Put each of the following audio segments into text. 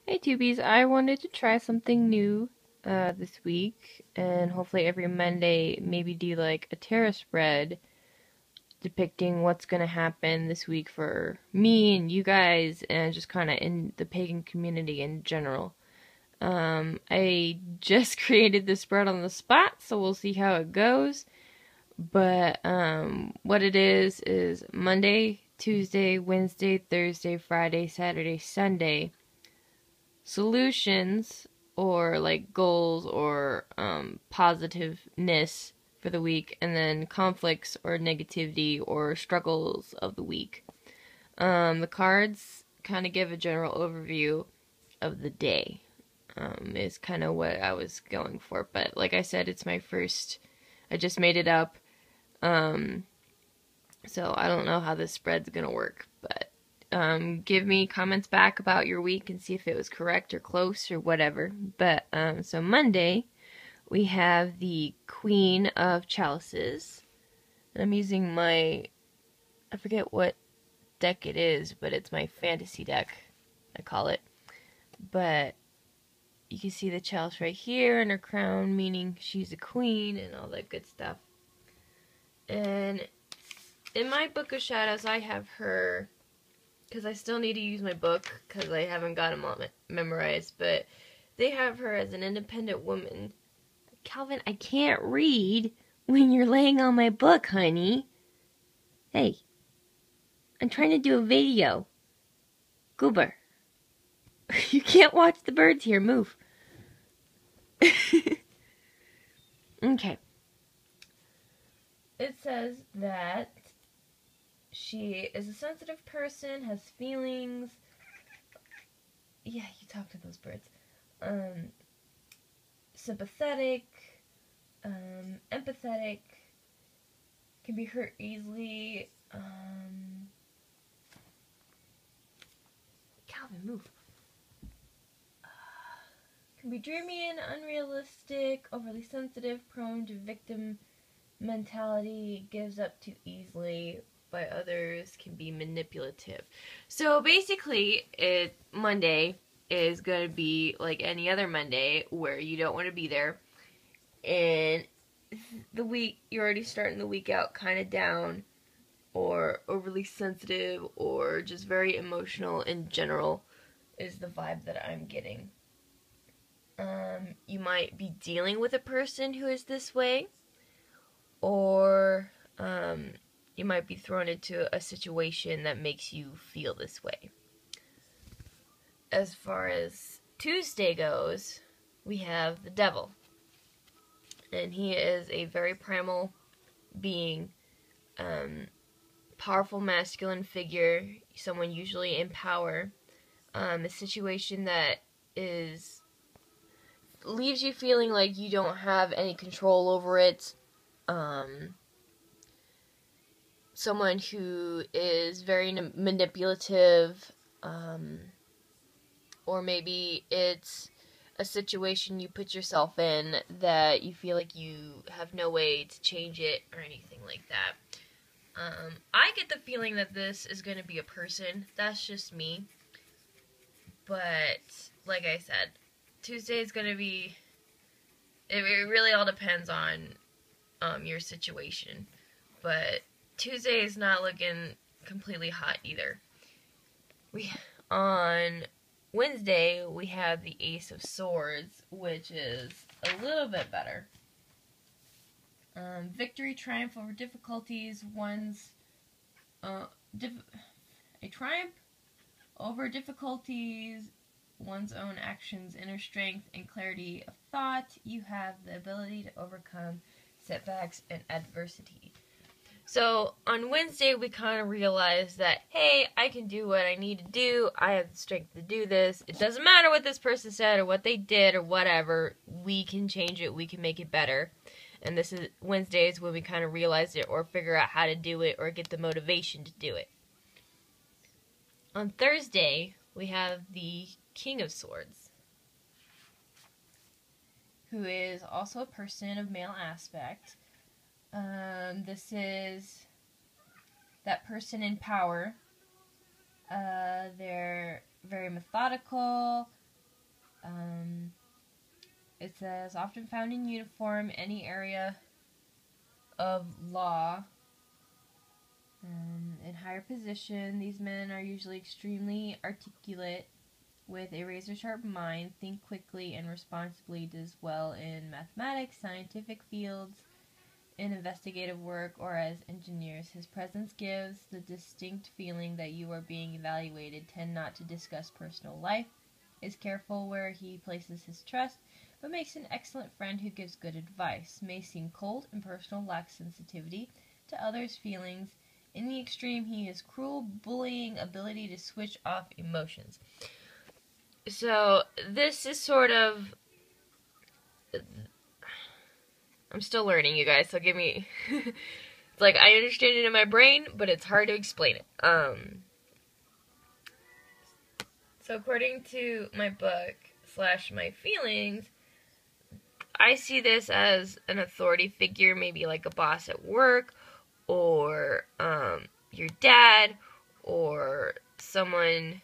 Hey Toobies, I wanted to try something new this week, and hopefully every Monday maybe do like a tarot spread depicting what's going to happen this week for me and you guys, and just kind of in the pagan community in general. I just created the spread on the spot, so we'll see how it goes. But what it is Monday, Tuesday, Wednesday, Thursday, Friday, Saturday, Sunday solutions or like goals or positiveness for the week, and then conflicts or negativity or struggles of the week. The cards kind of give a general overview of the day. Is kind of what I was going for, but like I said, it's my first. I just made it up, so I don't know how this spread's gonna work, but give me comments back about your week and see if it was correct or close or whatever. But so Monday we have the Queen of Chalices, and I'm using my, I forget what deck it is, but it's my fantasy deck, I call it. But you can see the chalice right here and her crown, meaning she's a queen and all that good stuff. And in my Book of Shadows I have her, because I still need to use my book because I haven't got them all memorized, but they have her as an independent woman. Calvin, I can't read when you're laying on my book, honey. Hey, I'm trying to do a video. Goober. You can't watch the birds here. Move. Okay. It says that she is a sensitive person, has feelings. Yeah, you talk to those birds. Sympathetic, empathetic, can be hurt easily. Calvin, move. Can be dreamy and unrealistic, overly sensitive, prone to victim mentality, gives up too easily by others, can be manipulative. So basically, Monday is going to be like any other Monday where you don't want to be there, and the week, you're already starting the week out kind of down or overly sensitive or just very emotional in general is the vibe that I'm getting. You might be dealing with a person who is this way, or you might be thrown into a situation that makes you feel this way. As far as Tuesday goes, we have the devil. And he is a very primal being, powerful masculine figure, someone usually in power. A situation that leaves you feeling like you don't have any control over it. Someone who is very manipulative, or maybe it's a situation you put yourself in that you feel like you have no way to change it or anything like that. I get the feeling that this is going to be a person. That's just me. But, like I said, Tuesday is going to be, it really all depends on your situation. But Tuesday is not looking completely hot either. On Wednesday, we have the Ace of Swords, which is a little bit better. Victory, triumph over difficulties, a triumph over difficulties, one's own actions, inner strength, and clarity of thought. You have the ability to overcome setbacks and adversity. So on Wednesday, we kind of realized that, hey, I can do what I need to do. I have the strength to do this. It doesn't matter what this person said or what they did or whatever. We can change it. We can make it better. And this is Wednesdays when we kind of realize it or figure out how to do it or get the motivation to do it. On Thursday, we have the King of Swords, who is also a person of male aspect. This is that person in power. They're very methodical, It says, often found in uniform, any area of law. In higher position, these men are usually extremely articulate, with a razor-sharp mind, think quickly and responsibly, does well in mathematics, scientific fields, in investigative work, or as engineers. His presence gives the distinct feeling that you are being evaluated, tend not to discuss personal life, is careful where he places his trust, but makes an excellent friend who gives good advice, may seem cold, impersonal, lacks sensitivity to others' feelings. In the extreme, he has cruel, bullying ability to switch off emotions. So, this is sort of... I'm still learning, you guys, so give me... It's like, I understand it in my brain, but it's hard to explain it. So according to my book, / my feelings, I see this as an authority figure, maybe like a boss at work, or your dad, or someone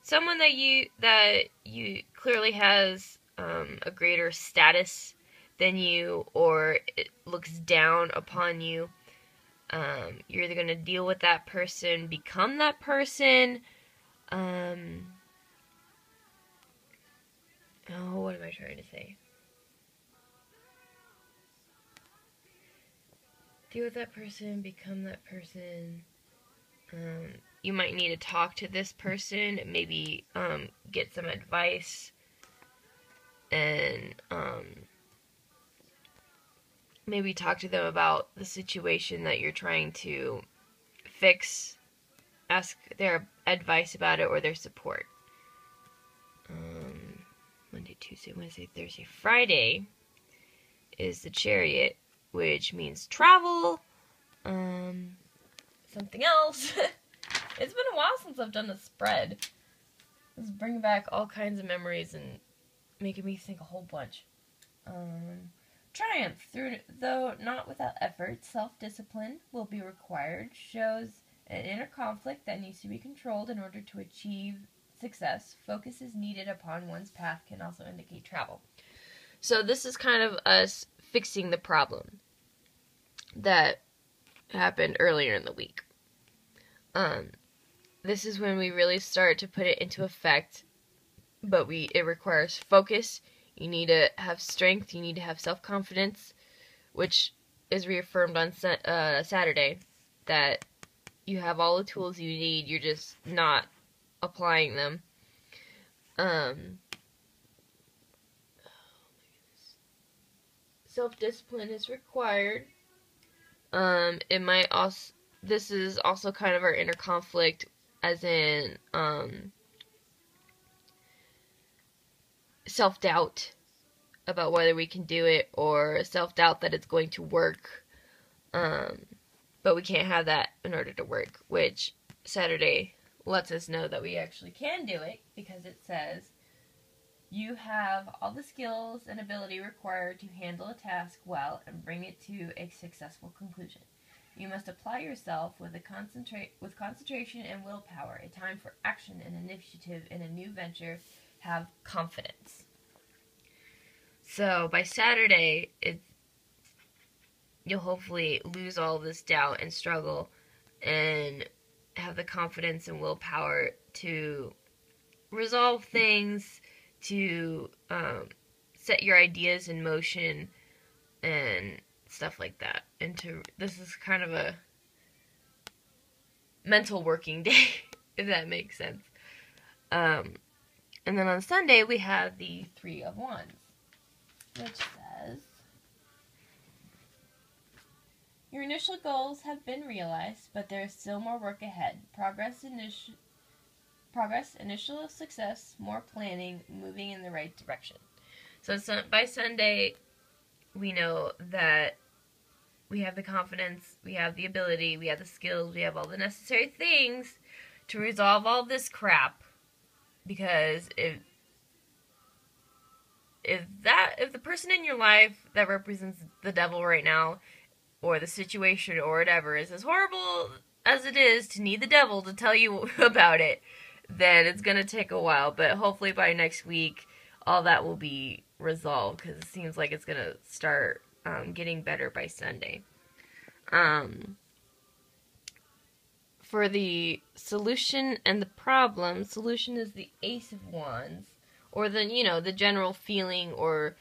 that you clearly has a greater status than you, or it looks down upon you. You're either going to deal with that person, become that person. What am I trying to say? Deal with that person, become that person. You might need to talk to this person, maybe get some advice, and maybe talk to them about the situation that you're trying to fix, ask their advice about it or their support. Monday, Tuesday, Wednesday, Thursday, Friday is the Chariot, which means travel, something else. It's been a while since I've done a spread. It's bringing back all kinds of memories and making me think a whole bunch. Triumph, though not without effort, self-discipline will be required, shows an inner conflict that needs to be controlled in order to achieve success. Focus is needed upon one's path, can also indicate travel. So this is kind of us fixing the problem that happened earlier in the week. This is when we really start to put it into effect, but it requires focus. You need to have strength. You need to have self-confidence, which is reaffirmed on Saturday, that you have all the tools you need. You're just not applying them. Self-discipline is required. It might also... This is also kind of our inner conflict, as in self-doubt about whether we can do it, or self-doubt that it's going to work. But we can't have that in order to work, which Saturday lets us know that we actually can do it, because it says, you have all the skills and ability required to handle a task well and bring it to a successful conclusion. You must apply yourself with concentration and willpower. A time for action and initiative in a new venture. Have confidence. So by Saturday, you'll hopefully lose all this doubt and struggle, and have the confidence and willpower to resolve things, to set your ideas in motion, and stuff like that. And this is kind of a mental working day, if that makes sense. And then on Sunday, we have the Three of Wands, which says, your initial goals have been realized, but there is still more work ahead. Progress, initial success, more planning, moving in the right direction. So by Sunday, we know that we have the confidence, we have the ability, we have the skills, we have all the necessary things to resolve all this crap. Because if the person in your life that represents the devil right now, or the situation or whatever, is as horrible as it is to need the devil to tell you about it, then it's going to take a while. But hopefully by next week, all that will be resolved, because it seems like it's going to start getting better by Sunday. For the solution and the problem, solution is the Ace of Wands, or the, you know, the general feeling, or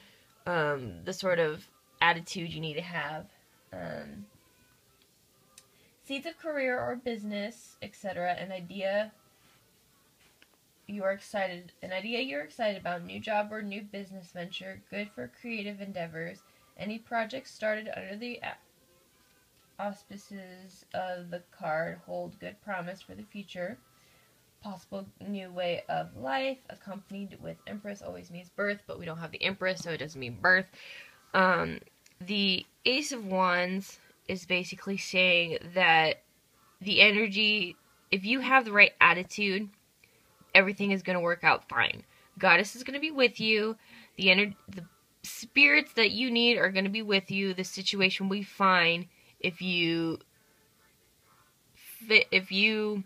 the sort of attitude you need to have. Seeds of career or business, etc. An idea you're excited about, new job or new business venture, good for creative endeavors. Any project started under the auspices of the card hold good promise for the future. Possible new way of life, accompanied with Empress, always means birth, but we don't have the Empress, so it doesn't mean birth. The Ace of Wands is basically saying that the energy, if you have the right attitude, everything is going to work out fine. Goddess is going to be with you. The spirits that you need are going to be with you. The situation will be fine if you don't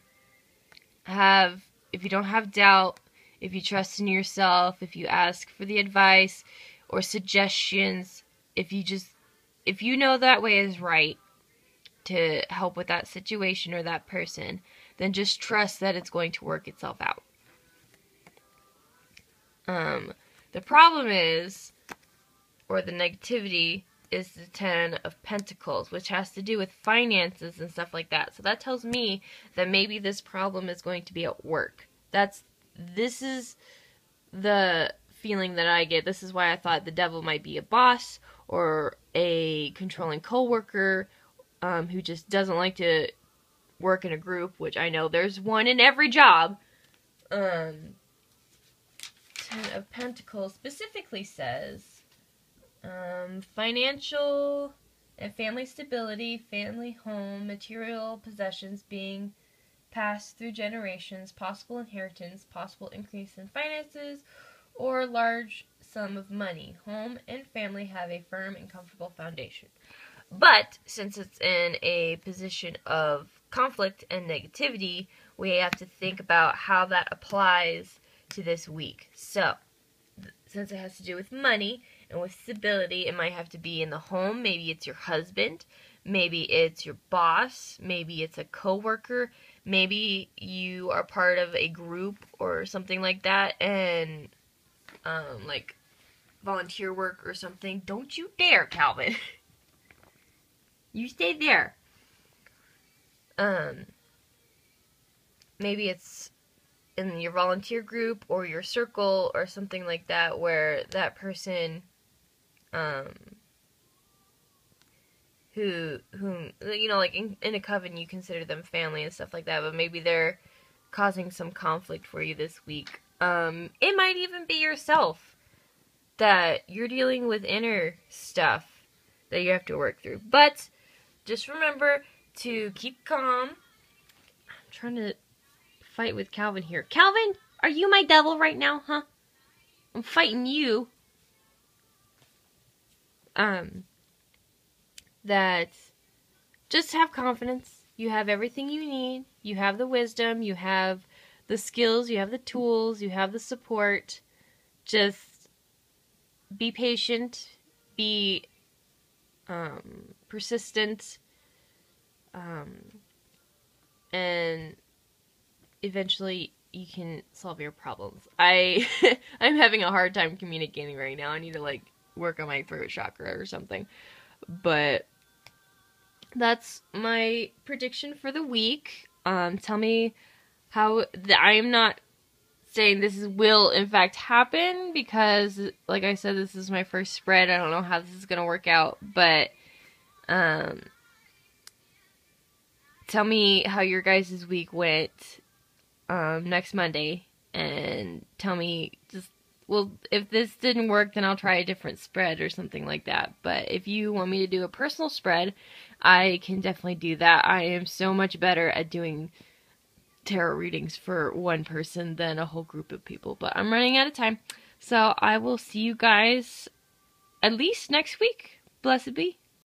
have doubt, if you trust in yourself, if you ask for the advice or suggestions, if you know that way is right to help with that situation or that person, then just trust that it's going to work itself out. The problem is, or the negativity, is the Ten of Pentacles, which has to do with finances and stuff like that. So that tells me that maybe this problem is going to be at work. This is the feeling that I get. This is why I thought the devil might be a boss or a controlling coworker who just doesn't like to work in a group, which I know there's one in every job. Ten of Pentacles specifically says financial and family stability, family home, material possessions being passed through generations, possible inheritance, possible increase in finances, or large sum of money. Home and family have a firm and comfortable foundation. But since it's in a position of conflict and negativity, we have to think about how that applies to this week. So, since it has to do with money and with stability, it might have to be in the home. Maybe it's your husband. Maybe it's your boss. Maybe it's a coworker. Maybe you are part of a group or something like that, and like volunteer work or something. Don't you dare, Calvin. You stay there. Maybe it's in your volunteer group or your circle or something like that, where that person who you know, like in a coven you consider them family and stuff like that, but maybe they're causing some conflict for you this week. It might even be yourself, that you're dealing with inner stuff that you have to work through. But just remember to keep calm. I'm trying to fight with Calvin here. Calvin, are you my devil right now, huh? I'm fighting you. That just have confidence. You have everything you need. You have the wisdom. You have the skills. You have the tools. You have the support. Just be patient. Be persistent. And eventually you can solve your problems. I'm having a hard time communicating right now. I need to like work on my throat chakra or something. But that's my prediction for the week. Tell me how I am not saying this will in fact happen, because like I said, this is my first spread. I don't know how this is going to work out, but tell me how your guys' week went next Monday, and tell me just, well, if this didn't work, then I'll try a different spread or something like that. But if you want me to do a personal spread, I can definitely do that. I am so much better at doing tarot readings for one person than a whole group of people. But I'm running out of time, so I will see you guys at least next week. Blessed be.